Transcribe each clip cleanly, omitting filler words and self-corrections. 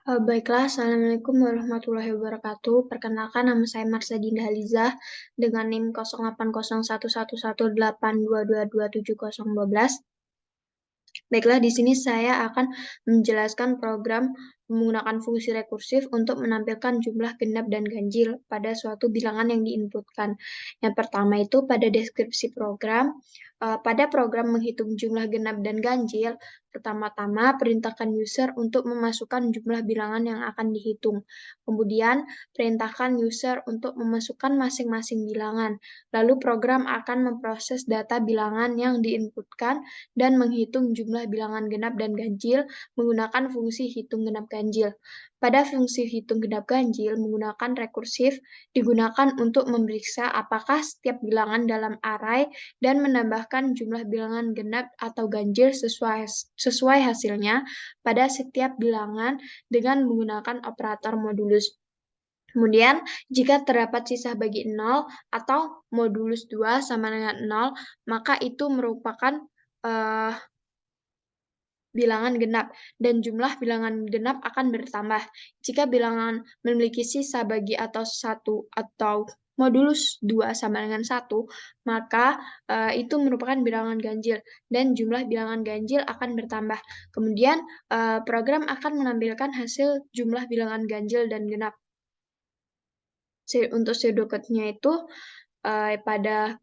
Baiklah, Assalamualaikum warahmatullahi wabarakatuh. Perkenalkan, nama saya Marsha Dinda Halizah dengan NIM 0801118822270012. Baiklah, di sini saya akan menjelaskan program menggunakan fungsi rekursif untuk menampilkan jumlah genap dan ganjil pada suatu bilangan yang diinputkan. Yang pertama itu pada deskripsi program. Pada program menghitung jumlah genap dan ganjil, pertama-tama perintahkan user untuk memasukkan jumlah bilangan yang akan dihitung. Kemudian, perintahkan user untuk memasukkan masing-masing bilangan. Lalu program akan memproses data bilangan yang diinputkan dan menghitung jumlah bilangan genap dan ganjil menggunakan fungsi hitung genap ganjil. Pada fungsi hitung genap ganjil menggunakan rekursif digunakan untuk memeriksa apakah setiap bilangan dalam array dan menambahkan jumlah bilangan genap atau ganjil sesuai hasilnya pada setiap bilangan dengan menggunakan operator modulus. Kemudian, jika terdapat sisa bagi 0 atau modulus 2 sama dengan 0, maka itu merupakan bilangan genap, dan jumlah bilangan genap akan bertambah. Jika bilangan memiliki sisa bagi atau 1 atau modulus 2 sama dengan 1, maka itu merupakan bilangan ganjil, dan jumlah bilangan ganjil akan bertambah. Kemudian, program akan menampilkan hasil jumlah bilangan ganjil dan genap. Untuk pseudocode-nya itu pada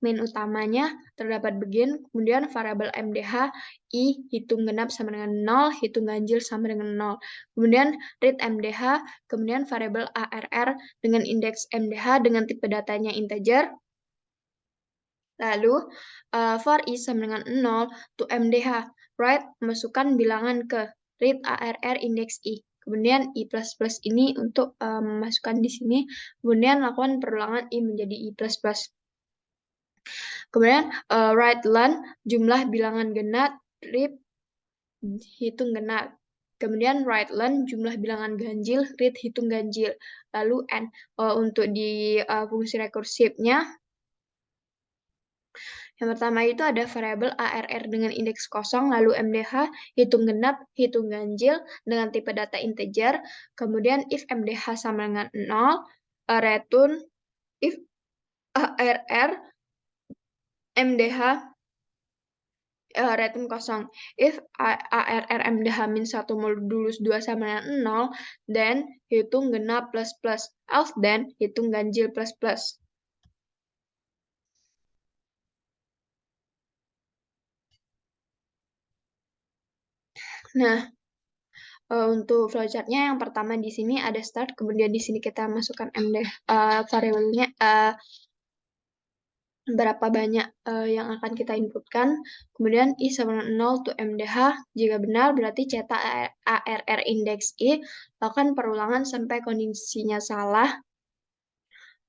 main utamanya terdapat begin, kemudian variabel MDH I hitung genap sama dengan 0, hitung ganjil sama dengan 0. Kemudian read MDH, kemudian variabel ARR dengan indeks MDH dengan tipe datanya integer. Lalu for I sama dengan 0 to MDH, write masukkan bilangan ke read ARR indeks I. Kemudian I++ ini untuk memasukkan di sini, kemudian lakukan perulangan I menjadi I++. Kemudian write learn jumlah bilangan genap, read hitung genap. Kemudian write learn jumlah bilangan ganjil, read hitung ganjil. Lalu n untuk di fungsi rekursifnya, yang pertama itu ada variabel ARR dengan indeks 0, lalu MDH hitung genap, hitung ganjil dengan tipe data integer. Kemudian if MDH sama dengan 0, return if ARR MDH return 0. If ARR MDH min 1 modulus 2 sama dengan 0, then hitung genap plus plus. Else then hitung ganjil plus plus. Nah, untuk flowchart-nya yang pertama di sini ada start, kemudian di sini kita masukkan MDH variabelnya berapa banyak yang akan kita inputkan. Kemudian I sama dengan 0 to MDH, jika benar berarti cetak ARR indeks I, lakukan perulangan sampai kondisinya salah.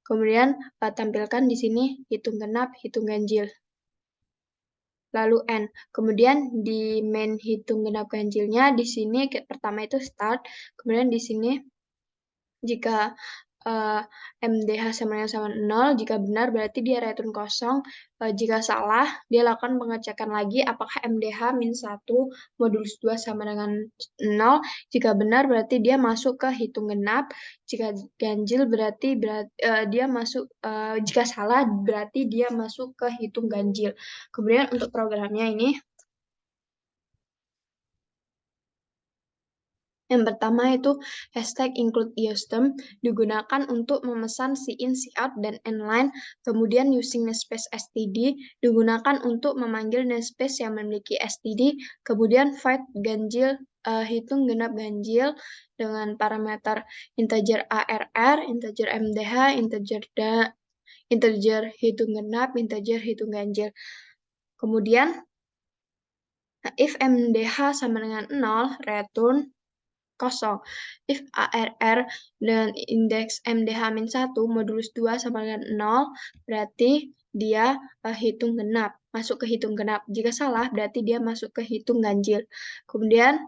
Kemudian tampilkan di sini hitung genap, hitung ganjil. Lalu N. Kemudian di main hitung genap ganjilnya, di sini pertama itu start, kemudian di sini jika MDH sama 0, jika benar berarti dia return 0, jika salah dia lakukan pengecekan lagi apakah MDH min 1 modulus 2 sama dengan 0, jika benar berarti dia masuk ke hitung genap, jika ganjil berarti dia masuk, jika salah berarti dia masuk ke hitung ganjil. Kemudian untuk programnya ini, yang pertama itu hashtag include iostem digunakan untuk memesan cin, cout, dan inline. Kemudian using namespace std digunakan untuk memanggil namespace yang memiliki std. Kemudian void ganjil, hitung genap ganjil dengan parameter integer ARR, integer MDH, integer hitung genap, integer hitung ganjil. Kemudian if MDH sama dengan 0, return 0. If ARR dan indeks MDH min 1 modulus 2 sama dengan 0, berarti dia hitung genap, masuk ke hitung genap. Jika salah, berarti dia masuk ke hitung ganjil. Kemudian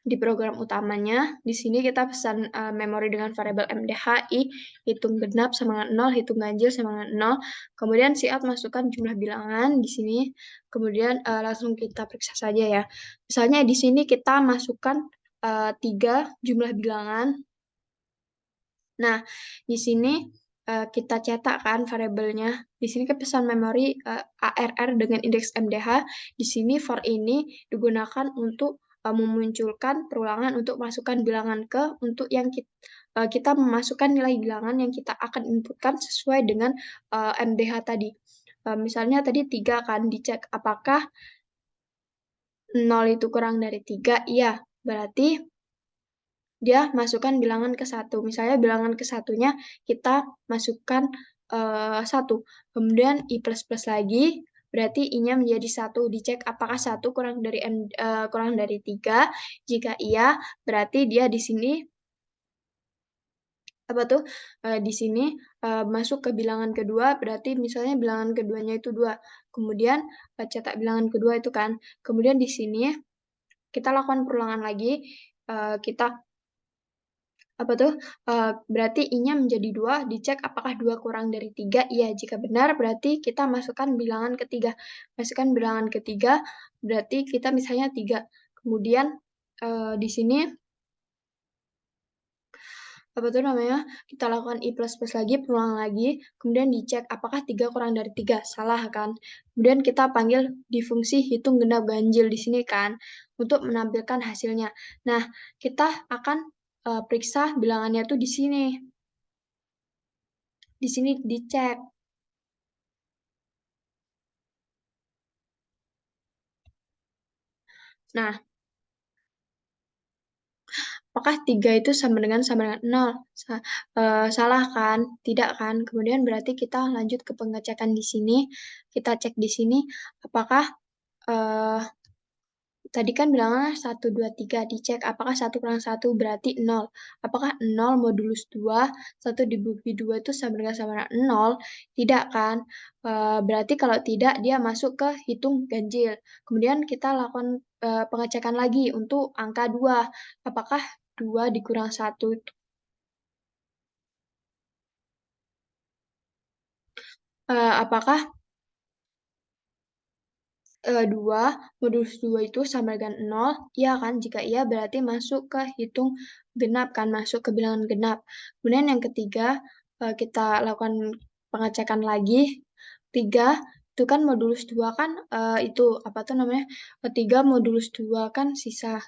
di program utamanya, di sini kita pesan memori dengan variabel MDH I, hitung genap sama dengan 0, hitung ganjil sama dengan 0. Kemudian cout masukkan jumlah bilangan di sini. Kemudian langsung kita periksa saja ya. Misalnya di sini kita masukkan 3 jumlah bilangan. Nah, di sini kita cetak kan variabelnya. Di sini kan pesan memori ARR dengan indeks MDH. Di sini for ini digunakan untuk memunculkan perulangan untuk masukkan bilangan untuk yang kita memasukkan nilai bilangan yang kita akan inputkan sesuai dengan MDH tadi. Misalnya tadi 3 kan dicek apakah 0 itu kurang dari 3, iya. Berarti dia masukkan bilangan ke 1. Misalnya bilangan ke satunya kita masukkan 1. Kemudian I++ lagi, berarti I-nya menjadi 1. Dicek apakah 1 kurang dari 3. Jika iya, berarti dia di sini di sini masuk ke bilangan kedua, berarti misalnya bilangan keduanya itu 2. Kemudian cetak bilangan kedua itu kan. Kemudian di sini kita lakukan perulangan lagi, kita berarti I-nya menjadi 2, dicek apakah 2 kurang dari 3, iya. Jika benar, berarti kita masukkan bilangan ketiga. Masukkan bilangan ketiga, berarti kita misalnya 3. Kemudian di sini kita lakukan I++ lagi, perulangan lagi, kemudian dicek apakah 3 kurang dari 3, salah kan. Kemudian kita panggil di fungsi hitung genap ganjil di sini kan, untuk menampilkan hasilnya. Nah, kita akan periksa bilangannya tuh di sini. Di sini dicek. Nah, apakah 3 itu sama dengan 0? Salah kan? Tidak kan? Kemudian berarti kita lanjut ke pengecekan di sini. Kita cek di sini apakah tadi kan bilangnya 1, 2, 3. Dicek apakah 1 kurang 1 berarti 0. Apakah 0 modulus 2, 1 dibagi 2 itu sama dengan 0? Tidak kan? Berarti kalau tidak, dia masuk ke hitung ganjil. Kemudian kita lakukan pengecekan lagi untuk angka 2. Apakah 2 dikurang 1 itu apakah 2 modulus 2 itu sama dengan 0? Iya kan? Jika iya berarti masuk ke hitung genap kan, masuk ke bilangan genap. Kemudian yang ketiga, kita lakukan pengecekan lagi. 3 itu kan modulus 2 kan itu 3 modulus 2 kan sisa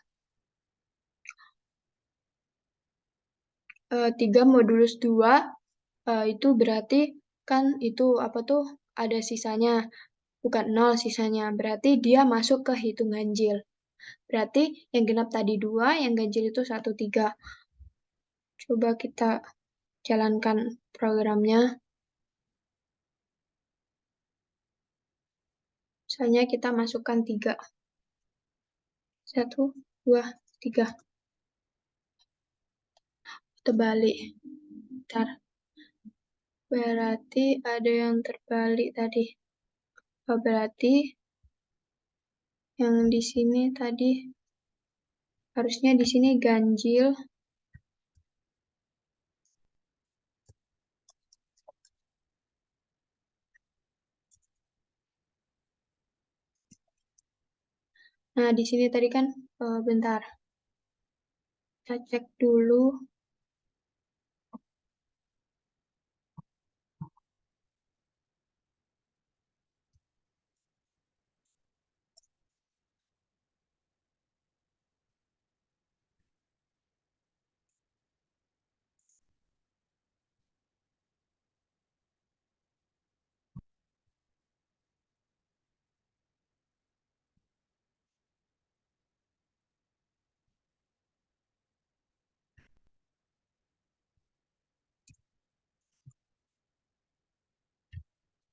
3 modulus 2 itu berarti kan itu ada sisanya. Bukan 0 sisanya, berarti dia masuk ke hitung ganjil. Berarti yang genap tadi 2, yang ganjil itu 1, 3. Coba kita jalankan programnya. Misalnya kita masukkan 3. 1, 2, 3. Terbalik. Bentar. Berarti ada yang terbalik tadi. Berarti yang di sini tadi harusnya di sini ganjil. Nah, di sini tadi kan bentar. Kita cek dulu.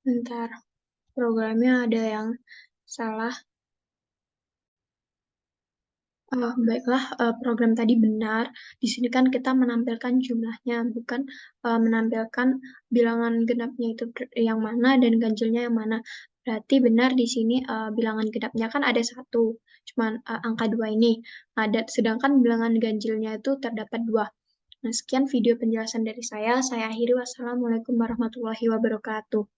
Bentar. Programnya ada yang salah. Baiklah, program tadi benar. Di sini kan kita menampilkan jumlahnya, bukan menampilkan bilangan genapnya itu yang mana dan ganjilnya yang mana. Berarti benar di sini bilangan genapnya kan ada 1, cuman angka 2 ini. Sedangkan bilangan ganjilnya itu terdapat 2. Nah, sekian video penjelasan dari saya. Saya akhiri. Wassalamualaikum warahmatullahi wabarakatuh.